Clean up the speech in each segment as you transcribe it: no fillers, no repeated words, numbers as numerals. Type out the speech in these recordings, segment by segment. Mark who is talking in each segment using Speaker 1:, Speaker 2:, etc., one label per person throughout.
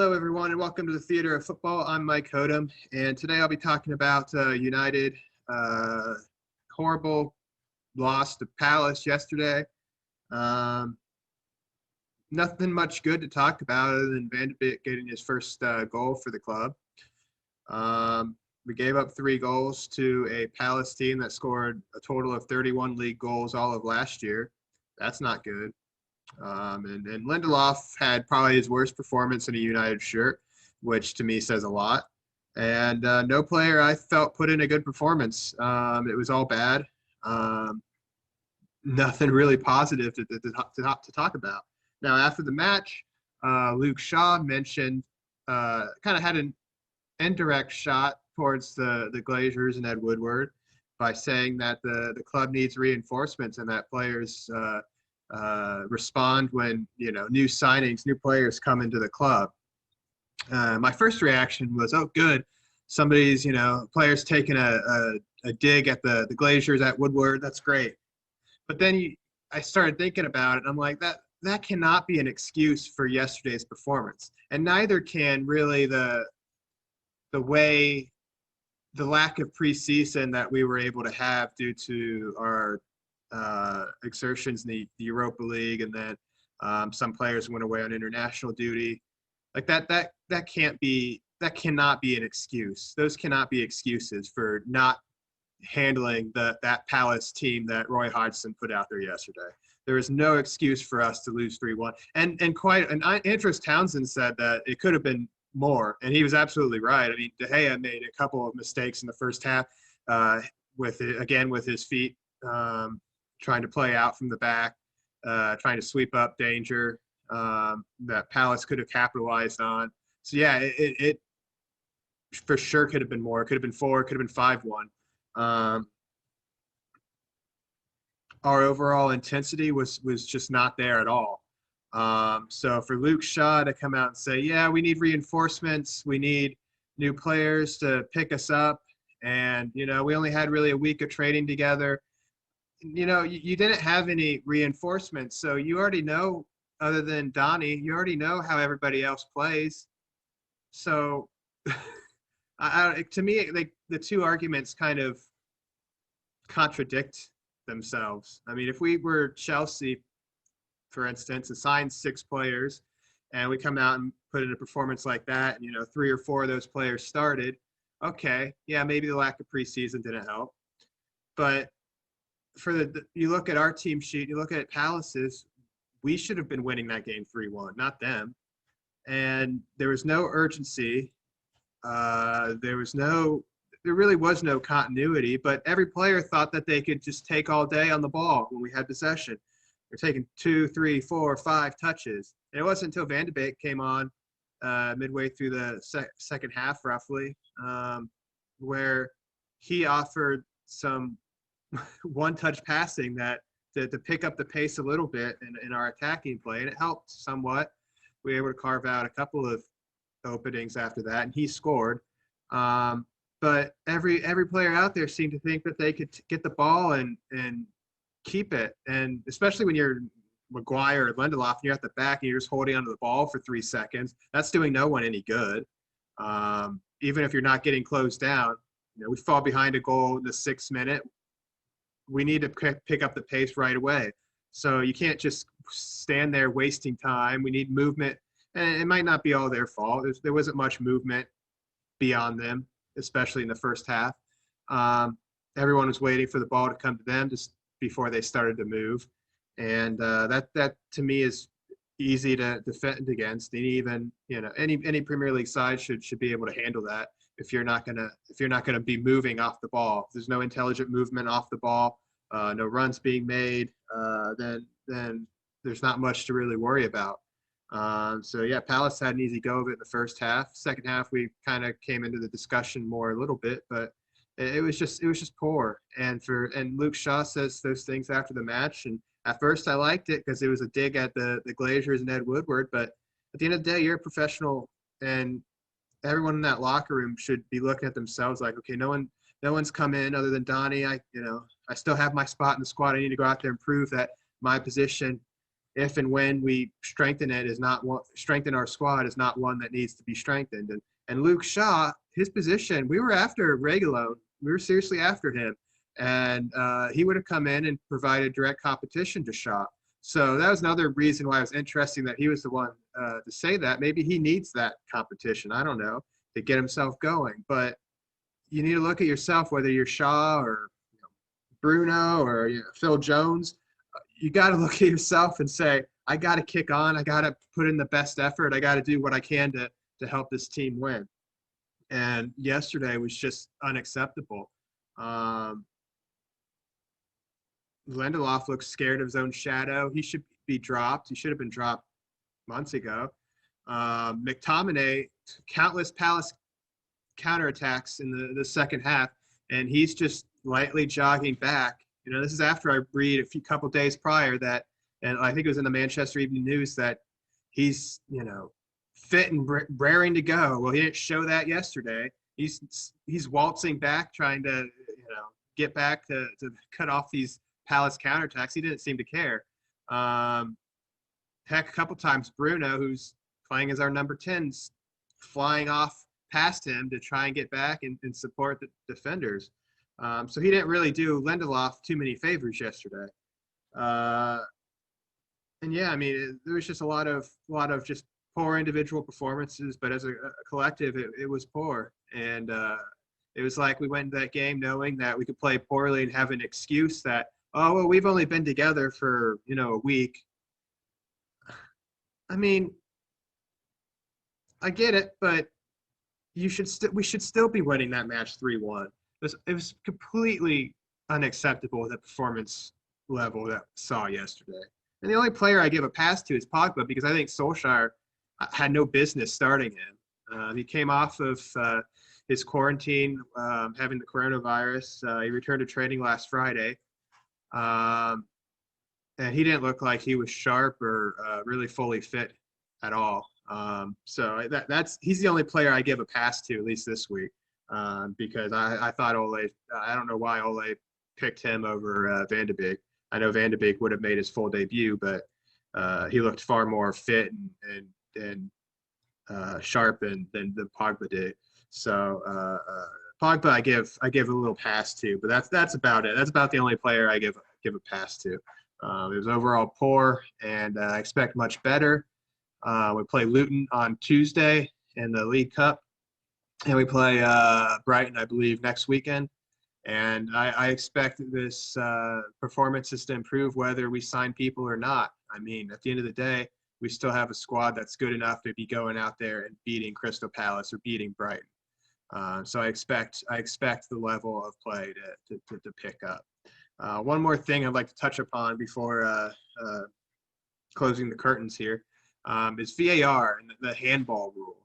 Speaker 1: Hello, everyone, and welcome to the Theater of Football. I'm Mike Hodem, and today I'll be talking about United horrible loss to Palace yesterday. Um, Nothing much good to talk about other than Van de Beek getting his first goal for the club. We gave up 3 goals to a Palace team that scored a total of 31 league goals all of last year. That's not good. And Lindelof had probably his worst performance in a United shirt, which to me says a lot. And no player I felt put in a good performance. It was all bad. Nothing really positive to talk about. Now, after the match, Luke Shaw mentioned, kind of had an indirect shot towards the Glazers and Ed Woodward by saying that the club needs reinforcements and that players respond when new signings, new players come into the club. My first reaction was, oh, good, somebody's players taking a dig at the Glazers, at Woodward. That's great. But then I started thinking about it, and I'm like, that cannot be an excuse for yesterday's performance, and neither can really the lack of preseason that we were able to have due to our exertions in the Europa League, and then some players went away on international duty. Like that cannot be an excuse. Those cannot be excuses for not handling that Palace team that Roy Hodgson put out there yesterday. There is no excuse for us to lose 3-1. And Andros Townsend said that it could have been more, and he was absolutely right. I mean, De Gea made a couple of mistakes in the first half with his feet, trying to play out from the back, trying to sweep up danger that Palace could have capitalized on. So, yeah, it for sure could have been more. It could have been 4, could have been 5-1. Our overall intensity was just not there at all. So for Luke Shaw to come out and say, yeah, we need reinforcements, we need new players to pick us up, and we only had really a week of training together. You didn't have any reinforcements, so you already know, other than Donnie, you already know how everybody else plays. So to me, the two arguments kind of contradict themselves. I mean, if we were Chelsea, for instance, and signed 6 players, and we come out and put in a performance like that, and 3 or 4 of those players started, okay, yeah, maybe the lack of preseason didn't help. But you look at our team sheet, you look at Palace's, we should have been winning that game 3-1, not them. And there was no urgency. There really was no continuity, but every player thought that they could just take all day on the ball when we had possession. They're taking 2, 3, 4, 5 touches. And it wasn't until Van de Beek came on midway through the second half, roughly, where he offered some one-touch passing that to pick up the pace a little bit in our attacking play, and it helped somewhat. We were able to carve out a couple of openings after that, and he scored. But every player out there seemed to think that they could get the ball and keep it, and especially when you're Maguire or Lindelof and you're at the back and you're just holding onto the ball for 3 seconds, that's doing no one any good. Even if you're not getting closed down, we fall behind a goal in the 6th minute. We need to pick up the pace right away. So you can't just stand there wasting time. We need movement, and it might not be all their fault. There wasn't much movement beyond them, especially in the first half. Everyone was waiting for the ball to come to them just before they started to move, and that to me is easy to defend against. And even any Premier League side should be able to handle that. If you're not gonna be moving off the ball, if there's no intelligent movement off the ball, no runs being made, then there's not much to really worry about. So yeah, Palace had an easy go of it in the first half. Second half, we kind of came into the discussion more a little bit, but it was just poor. And Luke Shaw says those things after the match, and at first I liked it because it was a dig at the Glazers and Ed Woodward. But at the end of the day, you're a professional, and everyone in that locker room should be looking at themselves like, okay, no one's come in other than Donnie. I still have my spot in the squad. I need to go out there and prove that my position if and when we strengthen it is not one, strengthen our squad is not one that needs to be strengthened. And Luke Shaw, his position, we were after Reguilón. We were seriously after him, and he would have come in and provided direct competition to Shaw. So that was another reason why it was interesting that he was the one to say that. Maybe he needs that competition. I don't know, to get himself going. But you need to look at yourself, whether you're Shaw or Bruno or Phil Jones. You got to look at yourself and say, I got to kick on. I got to put in the best effort. I got to do what I can to help this team win. And yesterday was just unacceptable. Lindelof looks scared of his own shadow. He should be dropped. He should have been dropped months ago. McTominay, countless Palace counterattacks in the second half, and he's just lightly jogging back. This is after I read a couple days prior that, and I think it was in the Manchester Evening News, that he's, fit and raring to go. Well, he didn't show that yesterday. He's waltzing back, trying to, get back to cut off these Palace counterattacks. He didn't seem to care. Heck, a couple times Bruno, who's playing as our number 10's flying off past him to try and get back and support the defenders. So he didn't really do Lindelof too many favors yesterday. And yeah, I mean, there was just a lot of just poor individual performances, but as a collective, it was poor. And it was like we went into that game knowing that we could play poorly and have an excuse that, oh, well, we've only been together for, a week. I mean, I get it, but we should still be winning that match 3-1. It was completely unacceptable, the performance level that we saw yesterday. And the only player I give a pass to is Pogba, because I think Solskjaer had no business starting him. He came off of his quarantine, having the coronavirus. He returned to training last Friday. And he didn't look like he was sharp or really fully fit at all. So he's the only player I give a pass to, at least this week, because I thought Ole, I don't know why Ole picked him over Van de Beek. I know Van de Beek would have made his full debut, but he looked far more fit and sharp than Pogba did. So Pogba, I give a little pass to, but that's about it. That's about the only player I give a pass to. It was overall poor, and I expect much better. We play Luton on Tuesday in the League Cup, and we play Brighton, I believe, next weekend. And I expect this performances to improve whether we sign people or not. I mean, at the end of the day, we still have a squad that's good enough to be going out there and beating Crystal Palace or beating Brighton. So I expect the level of play to pick up. One more thing I'd like to touch upon before closing the curtains here is VAR and the handball rule.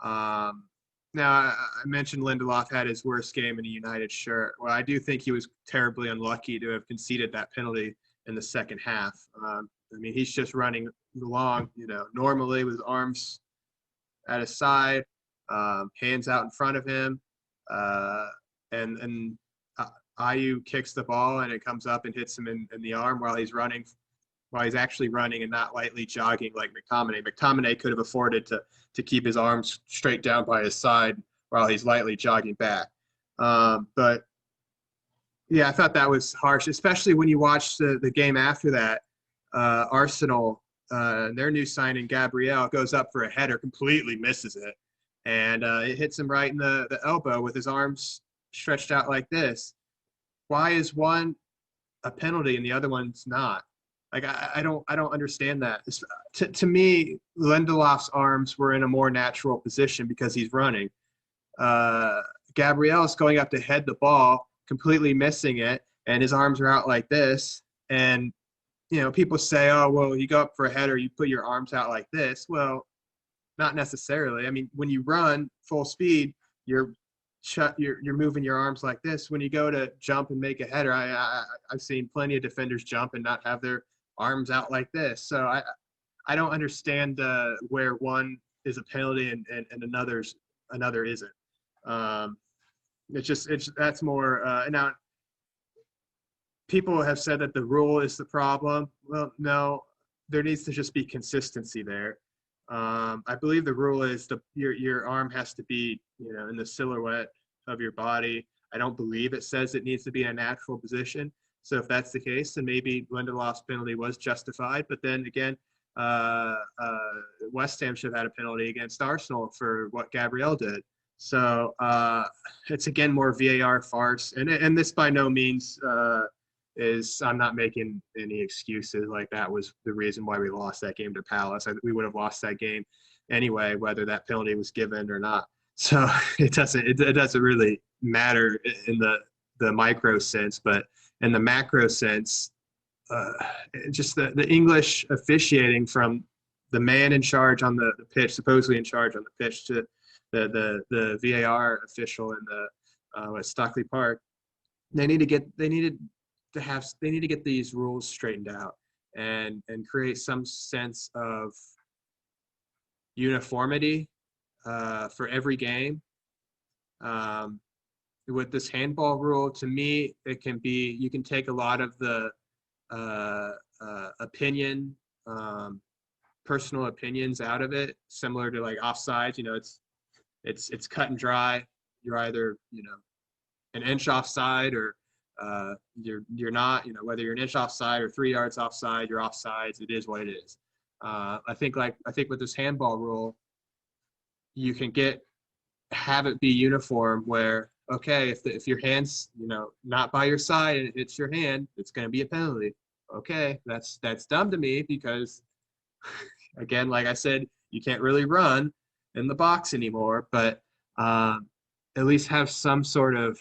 Speaker 1: Now, I mentioned Lindelof had his worst game in a United shirt. Well, I do think he was terribly unlucky to have conceded that penalty in the second half. I mean, he's just running along, normally with his arms at his side, hands out in front of him, and Ayew kicks the ball and it comes up and hits him in the arm while he's actually running and not lightly jogging like McTominay. McTominay could have afforded to keep his arms straight down by his side while he's lightly jogging back. But yeah, I thought that was harsh, especially when you watch the game after that. Arsenal, their new signing, Gabriel, goes up for a header, completely misses it. And it hits him right in the elbow with his arms stretched out like this. Why is one a penalty and the other one's not? Like, I don't understand that. To me, Lindelof's arms were in a more natural position because he's running. Gabriel's going up to head the ball, completely missing it, and his arms are out like this. And, people say, oh, well, you go up for a header, you put your arms out like this. Well, not necessarily. I mean, when you run full speed, you're moving your arms like this. When you go to jump and make a header, I've seen plenty of defenders jump and not have their arms out like this. So I don't understand where one is a penalty and another isn't. That's more now. People have said that the rule is the problem. Well, no, there needs to just be consistency there. I believe the rule is your arm has to be, in the silhouette of your body. I don't believe it says it needs to be in a natural position. So if that's the case, then maybe Lindelof's penalty was justified. But then again, uh, uh, West Ham should have had a penalty against Arsenal for what Gabriel did. So it's again more VAR farce, and this by no means is I'm not making any excuses. Like that was the reason why we lost that game to Palace. We would have lost that game anyway, whether that penalty was given or not. So it doesn't really matter in the micro sense, but in the macro sense, uh, just the English officiating from the man in charge on the pitch, supposedly in charge on the pitch, to the VAR official in the at Stockley Park. They need to get these rules straightened out and create some sense of uniformity for every game. With this handball rule, to me, it can be, you can take a lot of the opinion, personal opinions out of it, similar to like offsides. It's cut and dry. You're either an inch offside or you're not. Whether you're an inch offside or 3 yards offside, you're offsides. It is what it is. I think with this handball rule, you can have it be uniform where, okay, if your hand's not by your side and it's your hand, it's going to be a penalty. Okay, that's dumb to me because again, like I said, you can't really run in the box anymore, but at least have some sort of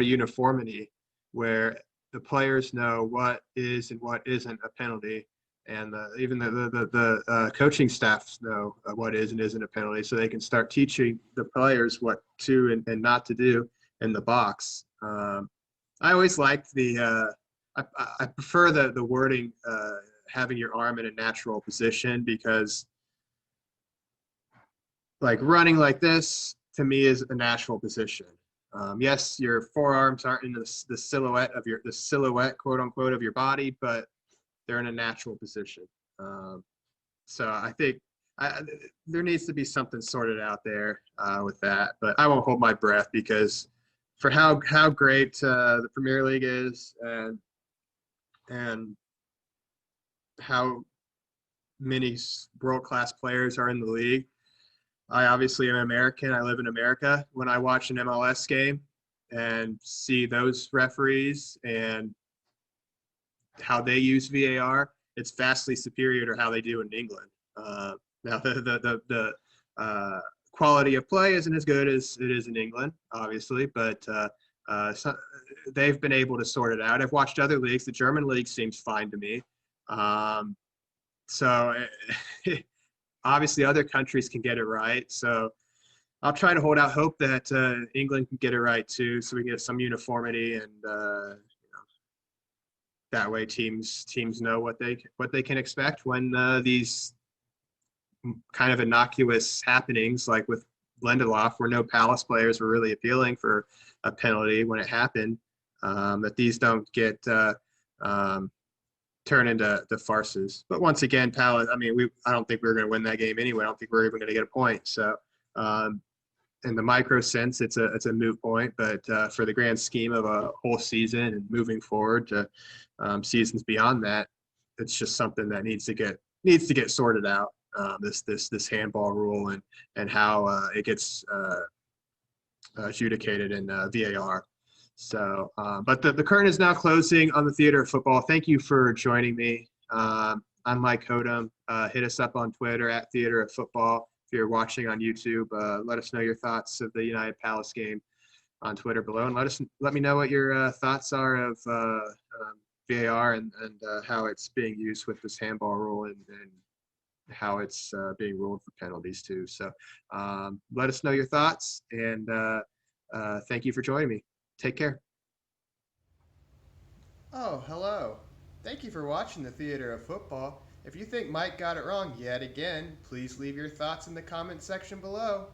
Speaker 1: uniformity where the players know what is and what isn't a penalty, and even the coaching staffs know what is and isn't a penalty, so they can start teaching the players what to and not to do in the box. I always liked I prefer the wording having your arm in a natural position, because like running like this to me is a natural position. Yes, your forearms aren't in the silhouette of the silhouette, quote unquote, of your body, but they're in a natural position. So I think there needs to be something sorted out there with that. But I won't hold my breath, because for how great the Premier League is, and how many world-class players are in the league. I obviously am American. I live in America. When I watch an MLS game and see those referees and how they use VAR, it's vastly superior to how they do in England. Now, the quality of play isn't as good as it is in England, obviously, but they've been able to sort it out. I've watched other leagues. The German league seems fine to me. So obviously other countries can get it right. So I'll try to hold out hope that England can get it right too, so we get some uniformity, and that way teams know what they can expect when these kind of innocuous happenings, like with Lindelof, where no Palace players were really appealing for a penalty when it happened, that these don't get turn into the farces. But once again, Palace, I don't think we were going to win that game anyway. I don't think we are even going to get a point. So in the micro sense, it's a moot point. But for the grand scheme of a whole season and moving forward to seasons beyond that, it's just something that needs to get sorted out. This handball rule and how it gets adjudicated in VAR. So, but the curtain is now closing on the Theater of Football. Thank you for joining me. I'm Mike Hodum. Hit us up on Twitter at Theater of Football. If you're watching on YouTube, let us know your thoughts of the United Palace game on Twitter below, and let me know what your thoughts are of VAR and how it's being used with this handball rule, and how it's being ruled for penalties too. So let us know your thoughts, and thank you for joining me. Take care. Oh, hello. Thank you for watching the Theater of Football. If you think Mike got it wrong yet again, please leave your thoughts in the comment section below.